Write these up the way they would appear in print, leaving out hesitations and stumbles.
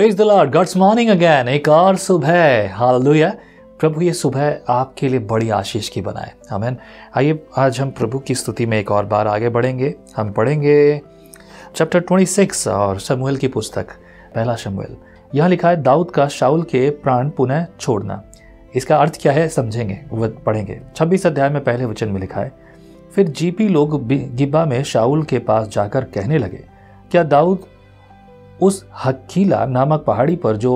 Praise the Lord, God's morning again. एक और सुबह, हालेलुया। प्रभु ये सुबह आपके लिए बड़ी आशीष की बनाए, आमीन। आइए आज हम प्रभु की स्तुति में एक और बार आगे बढ़ेंगे। हम पढ़ेंगे चैप्टर 26 और शमूएल की पुस्तक, पहला शमूएल। यहाँ लिखा है दाऊद का शाऊल के प्राण पुनः छोड़ना। इसका अर्थ क्या है समझेंगे, वो पढ़ेंगे। 26 अध्याय में पहले वचन में लिखा है, फिर जीपी लोग गिबा में शाऊल के पास जाकर कहने लगे, क्या दाऊद उस हकीला नामक पहाड़ी पर जो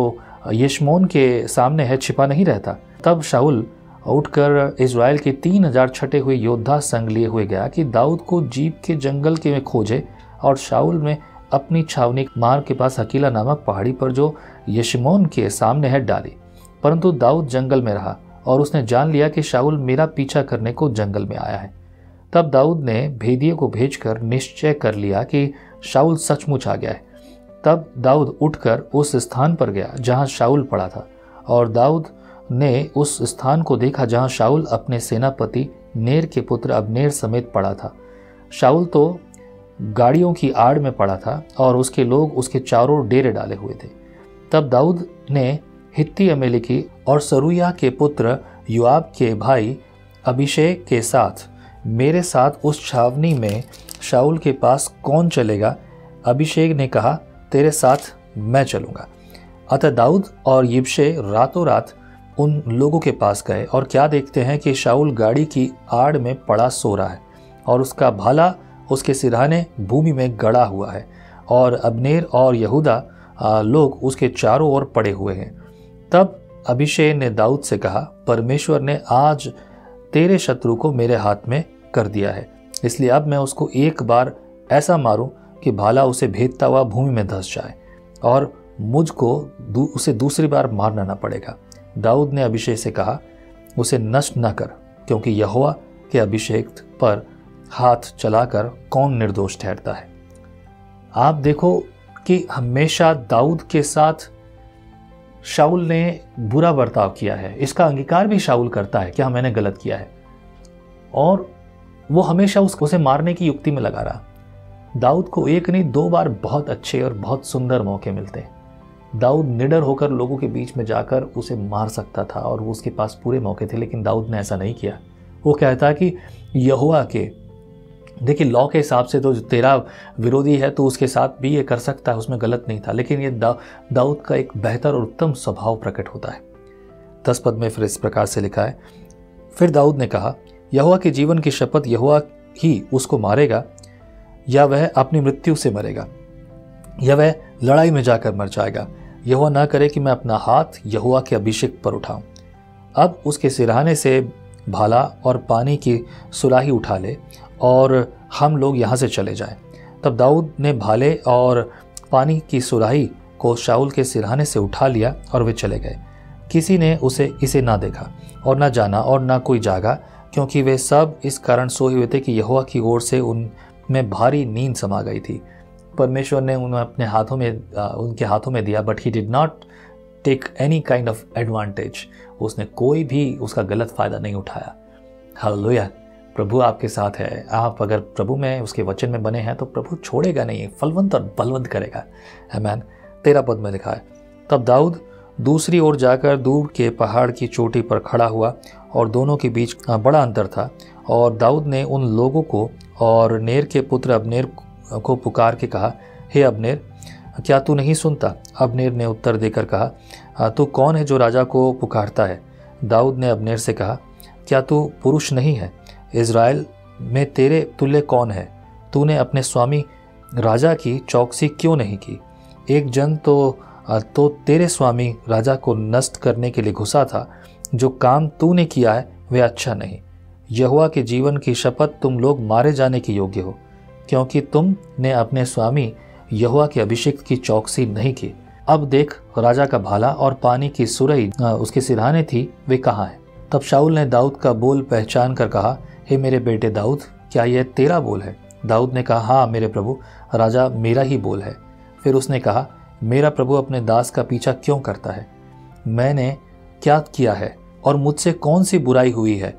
यशमोन के सामने है छिपा नहीं रहता? तब शाऊल उठकर इज़राइल के 3000 छटे हुए योद्धा संग लिए हुए गया कि दाऊद को जीप के जंगल के में खोजे, और शाऊल में अपनी छावनी मार के पास हकीला नामक पहाड़ी पर जो यशमोन के सामने है डाली। परंतु दाऊद जंगल में रहा, और उसने जान लिया कि शाऊल मेरा पीछा करने को जंगल में आया है। तब दाऊद ने भेदिए को भेजकर निश्चय कर लिया कि शाऊल सचमुच आ गया है। तब दाऊद उठकर उस स्थान पर गया जहां शाऊल पड़ा था, और दाऊद ने उस स्थान को देखा जहां शाऊल अपने सेनापति नेर के पुत्र अब्नेर समेत पड़ा था। शाऊल तो गाड़ियों की आड़ में पड़ा था, और उसके लोग उसके चारों डेरे डाले हुए थे। तब दाऊद ने हित्ती अमेलेकी और सरूया के पुत्र योआब के भाई अभिषेक के साथ, मेरे साथ उस छावनी में शाऊल के पास कौन चलेगा? अभिषेक ने कहा, तेरे साथ मैं चलूंगा। अतः दाऊद और यिब्शे रातों रात उन लोगों के पास गए, और क्या देखते हैं कि शाऊल गाड़ी की आड़ में पड़ा सो रहा है, और उसका भाला उसके सिरहाने भूमि में गड़ा हुआ है, और अब्नेर और यहूदा लोग उसके चारों ओर पड़े हुए हैं। तब अभिषेक ने दाऊद से कहा, परमेश्वर ने आज तेरे शत्रु को मेरे हाथ में कर दिया है, इसलिए अब मैं उसको एक बार ऐसा मारूं कि भाला उसे भेदता हुआ भूमि में धंस जाए, और मुझको उसे दूसरी बार मारना न पड़ेगा। दाऊद ने अभिषेक से कहा, उसे नष्ट न कर, क्योंकि यहोवा के अभिषेक पर हाथ चलाकर कौन निर्दोष ठहरता है। आप देखो कि हमेशा दाऊद के साथ शाऊल ने बुरा बर्ताव किया है। इसका अंगीकार भी शाऊल करता है, क्या मैंने गलत किया है, और वो हमेशा उसे मारने की युक्ति में लगा रहा। दाऊद को एक नहीं 2 बार बहुत अच्छे और बहुत सुंदर मौके मिलते हैं। दाऊद निडर होकर लोगों के बीच में जाकर उसे मार सकता था, और वो उसके पास पूरे मौके थे, लेकिन दाऊद ने ऐसा नहीं किया। वो कहता कि यहोवा के, देखिए लॉ के हिसाब से तो तेरा विरोधी है तो उसके साथ भी ये कर सकता है, उसमें गलत नहीं था, लेकिन ये दाऊद का एक बेहतर और उत्तम स्वभाव प्रकट होता है। 10 पद में फिर इस प्रकार से लिखा है, फिर दाऊद ने कहा, यहोवा के जीवन की शपथ, यहोवा ही उसको मारेगा, या वह अपनी मृत्यु से मरेगा, या वह लड़ाई में जाकर मर जाएगा। यहोवा ना करे कि मैं अपना हाथ यहोवा के अभिषेक पर उठाऊं। अब उसके सिरहाने से भाला और पानी की सुराही उठा ले, और हम लोग यहाँ से चले जाएं। तब दाऊद ने भाले और पानी की सुराही को शाऊल के सिरहाने से उठा लिया, और वे चले गए। किसी ने इसे ना देखा और ना जाना और ना कोई जागा, क्योंकि वे सब इस कारण सोए हुए थे कि यहोवा की ओर से उनमें भारी नींद समा गई थी। परमेश्वर ने उन्हें अपने उनके हाथों में दिया, but he did not take any kind of advantage. उसने कोई भी उसका गलत फायदा नहीं उठाया। हालेलुया। प्रभु आपके साथ है। आप अगर प्रभु में, उसके वचन में बने हैं, तो प्रभु छोड़ेगा नहीं, फलवंत और बलवंत करेगा। आमीन। 13 पद में लिखा है, तब दाऊद दूसरी ओर जाकर दूर के पहाड़ की चोटी पर खड़ा हुआ, और दोनों के बीच बड़ा अंतर था। और दाऊद ने उन लोगों को और नेर के पुत्र अब्नेर को पुकार के कहा, हे अब्नेर, क्या तू नहीं सुनता? अब्नेर ने उत्तर देकर कहा, तू कौन है जो राजा को पुकारता है? दाऊद ने अब्नेर से कहा, क्या तू पुरुष नहीं है? इज़राइल में तेरे तुल्य कौन है? तूने अपने स्वामी राजा की चौकसी क्यों नहीं की? एक जन तो तेरे स्वामी राजा को नष्ट करने के लिए घुसा था। जो काम तूने किया है वह अच्छा नहीं। यहोवा के जीवन की शपथ, तुम लोग मारे जाने के योग्य हो, क्योंकि तुमने अपने स्वामी यहोवा के अभिषेक की चौकसी नहीं की। अब देख, राजा का भाला और पानी की सुरही उसके सिरहाने थी, वे कहाँ है? तब शाऊल ने दाऊद का बोल पहचान कर कहा, हे मेरे बेटे दाऊद, क्या यह तेरा बोल है? दाऊद ने कहा, हाँ मेरे प्रभु, राजा मेरा ही बोल है। फिर उसने कहा, मेरा प्रभु अपने दास का पीछा क्यों करता है? मैंने क्या किया है, और मुझसे कौन सी बुराई हुई है?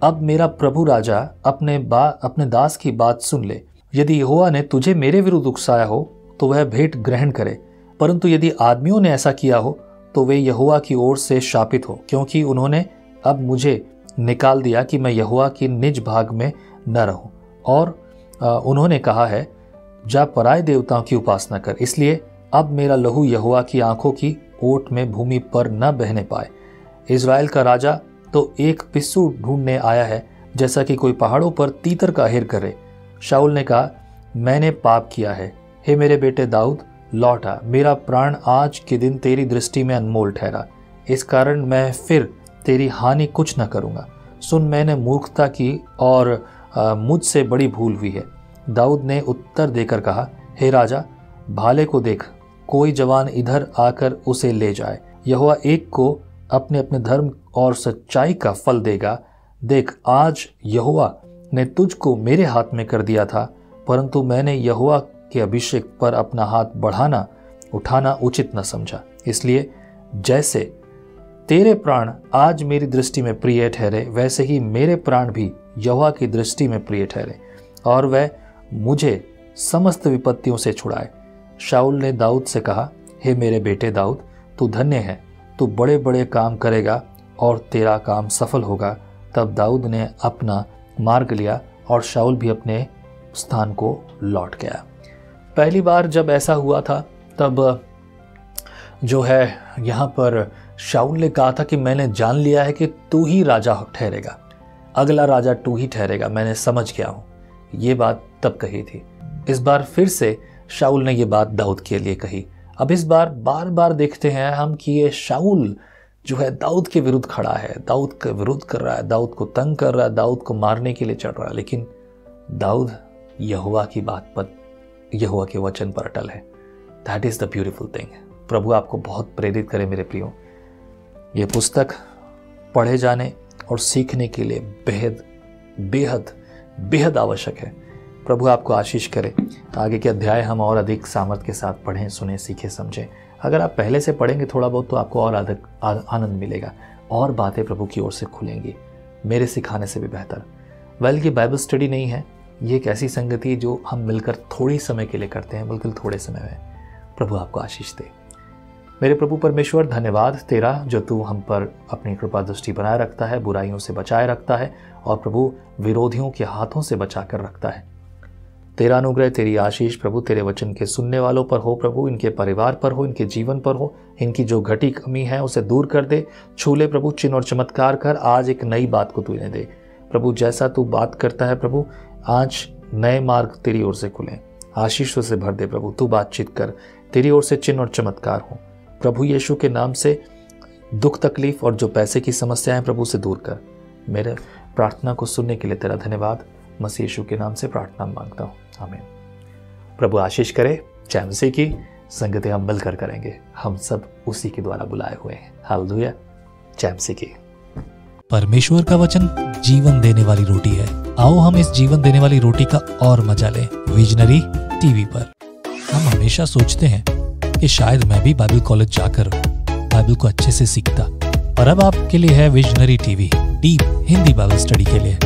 अब मेरा प्रभु राजा अपने दास की बात सुन ले। यदि यहोवा ने तुझे मेरे विरुद्ध उकसाया हो, तो वह भेंट ग्रहण करे। परंतु यदि आदमियों ने ऐसा किया हो तो वे यहोवा की ओर से शापित हो, क्योंकि उन्होंने अब मुझे निकाल दिया कि मैं यहोवा की निज भाग में न रहूं। और उन्होंने कहा है, जा पराए देवताओं की उपासना कर। इसलिए अब मेरा लहू यहोवा की आंखों की ओट में भूमि पर न बहने पाए। इज़राइल का राजा तो एक पिस्सू ढूंढने आया है, जैसा कि कोई पहाड़ों पर तीतर का हेर करे। शाऊल ने कहा, मैंने पाप किया है। हे मेरे बेटे दाऊद, लौट आ। मेरा प्राण आज के दिन तेरी दृष्टि में अनमोल ठहरा, इस कारण मैं फिर तेरी हानि कुछ न करूँगा। सुन, मैंने मूर्खता की और मुझसे बड़ी भूल हुई है। दाऊद ने उत्तर देकर कहा, हे राजा, भाले को देख, कोई जवान इधर आकर उसे ले जाए। यहोवा एक को अपने अपने धर्म और सच्चाई का फल देगा। देख, आज यहोवा ने तुझको मेरे हाथ में कर दिया था, परंतु मैंने यहोवा के अभिषेक पर अपना हाथ उठाना उचित न समझा। इसलिए जैसे तेरे प्राण आज मेरी दृष्टि में प्रिय ठहरे, वैसे ही मेरे प्राण भी यहोवा की दृष्टि में प्रिय ठहरे, और वह मुझे समस्त विपत्तियों से छुड़ाए। शाऊल ने दाऊद से कहा, हे मेरे बेटे दाऊद, तू धन्य है, तू बड़े बड़े काम करेगा और तेरा काम सफल होगा। तब दाऊद ने अपना मार्ग लिया और शाऊल भी अपने स्थान को लौट गया। पहली बार जब ऐसा हुआ था तब जो है यहाँ पर शाऊल ने कहा था कि मैंने जान लिया है कि तू ही राजा ठहरेगा, अगला राजा तू ही ठहरेगा, मैंने समझ गया हूँ। ये बात तब कही थी। इस बार फिर से शाऊल ने ये बात दाऊद के लिए कही। अब इस बार बार देखते हैं हम कि ये शाऊल जो है दाऊद के विरुद्ध खड़ा है, दाऊद का विरोध कर रहा है, दाऊद को तंग कर रहा है, दाऊद को मारने के लिए चढ़ रहा है। लेकिन दाऊद यहोवा की बात पर, यहोवा के वचन पर अटल है। That is the beautiful thing. प्रभु आपको बहुत प्रेरित करे मेरे प्रियो। ये पुस्तक पढ़े जाने और सीखने के लिए बेहद बेहद बेहद आवश्यक है। प्रभु आपको आशीष करे। आगे के अध्याय हम और अधिक सामर्थ के साथ पढ़ें, सुने, सीखे, समझें। अगर आप पहले से पढ़ेंगे थोड़ा बहुत तो आपको और अधिक आनंद मिलेगा और बातें प्रभु की ओर से खुलेंगी, मेरे सिखाने से भी बेहतर। ये बाइबल स्टडी नहीं है, ये एक ऐसी संगति जो हम मिलकर थोड़ी समय के लिए करते हैं, बिल्कुल थोड़े समय में। प्रभु आपको आशीष दे। मेरे प्रभु परमेश्वर, धन्यवाद तेरा जो तू हम पर अपनी कृपा दृष्टि बनाए रखता है, बुराइयों से बचाए रखता है और प्रभु विरोधियों के हाथों से बचा कर रखता है। तेरा अनुग्रह, तेरी आशीष प्रभु तेरे वचन के सुनने वालों पर हो, प्रभु इनके परिवार पर हो, इनके जीवन पर हो। इनकी जो घटी कमी है उसे दूर कर दे, छू ले प्रभु, चिन्ह और चमत्कार कर। आज एक नई बात को तू इन्हें दे प्रभु। जैसा तू बात करता है प्रभु, आज नए मार्ग तेरी ओर से खुलें, आशीषों से भर दे प्रभु। तू बातचीत कर, तेरी ओर से चिन्ह और चमत्कार हो प्रभु। यीशु के नाम से दुख तकलीफ और जो पैसे की समस्याएं प्रभु से दूर कर। मेरे प्रार्थना को सुनने के लिए तेरा धन्यवाद। मसीह यीशु के नाम से प्रार्थना मांगता हूँ, आमीन। प्रभु आशीष करे। जय मसीह की। संगति हम मिलकर करेंगे, हम सब उसी के द्वारा बुलाए हुए हैं। हालेलुया। जय मसीह की। परमेश्वर का वचन जीवन देने वाली रोटी है। आओ हम इस जीवन देने वाली रोटी का और मजा लें विजनरी टीवी पर। हम हमेशा सोचते हैं कि शायद मैं भी बाइबल कॉलेज जाकर बाइबल को अच्छे से सीखता, और अब आपके लिए है visionary TV, deep Hindi Bible study के लिए।